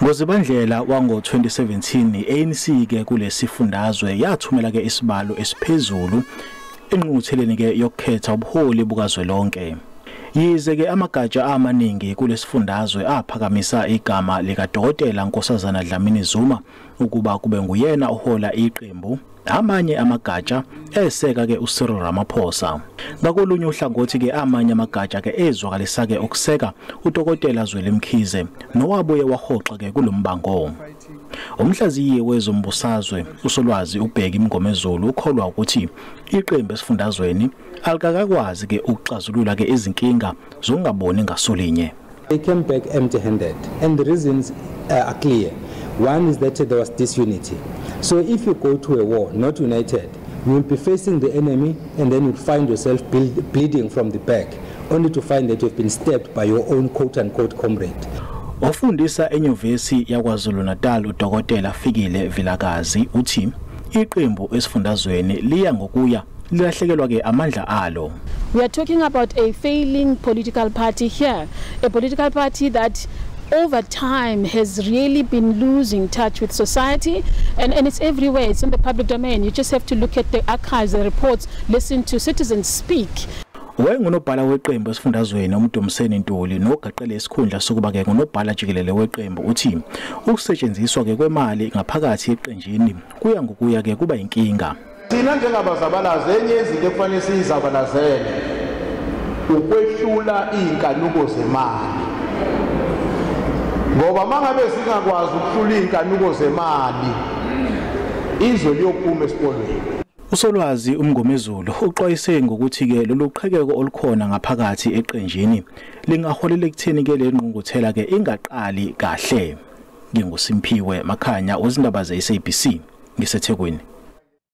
Ngozibandlela wango-2017 i-ANC ke kulesifundazwe yathumela ke isibalo esiphezulu engqungqutheleni ke yokukhetha ubuholi bukazwelonke. Yize ke amagatsha amaningi kulesifundazwe aphakamisa igama likaDokotela Nkosazana Dlamini Zuma ukuba kube nguyena uhola iqembu. Amanye amagatsha eseka ke uCyril Ramaphosa. Ngakolunye uhlangothi ke amanye amagatsha ke ezwakalisa ke ukuseka uDokotela Zweli Mkhize nowabuye wahoxa ke kulombango. Umhlaziyi wezombusazwe usolwazi ubheka imngomezulu ukholwa ukuthi iqembu esifundazweni alikakwazi ke ukuxazulula ke izinkinga zokungaboni ngasolinye. They came back empty-handed and the reasons are clear. One is that there was disunity. So if you go to a war not united, you will be facing the enemy and then you'll find yourself bleeding from the back, only to find that you've been stabbed by your own quote-unquote comrade. Ofundisa enyuvesi yakwaZulu Natal uDokotela Fikile Vilakazi uthi iqembu esifundazweni liya ngokuya lilahlekelwa ke amandla alo. We are talking about a failing political party here, a political party that over time has really been losing touch with society, and it's everywhere. It's in the public domain. You just have to look at the archives, the reports, listen to citizens speak. Wengunobhala weqembu esifundazweni uMdumiseni Ntuli nogaqele isikhundla sokuba ke ngunobhala jikelele weqembu uthi ukusetshenziswa ke kwemali ngaphakathi eqenjini kuya ngokuya ke kuba inkinga. Thina njengabazabalazi enye izinto ekufanele sizabalazele ukwehlula inkanuko zemali. Ngoba mangabe singakwazi ukuhlula inkanuko zemali izwe liyophuma esikolweni. Usolwazi umngomezulu uxwayise ngokuthi ke lolu uqhekeko olukhona ngaphakathi eqenjini lingaholela ekutheni ke le ngqungquthela ke ingaqali kahle. NginguSimphiwe Makhanya, izindaba ze-SABC ngiseThekwini.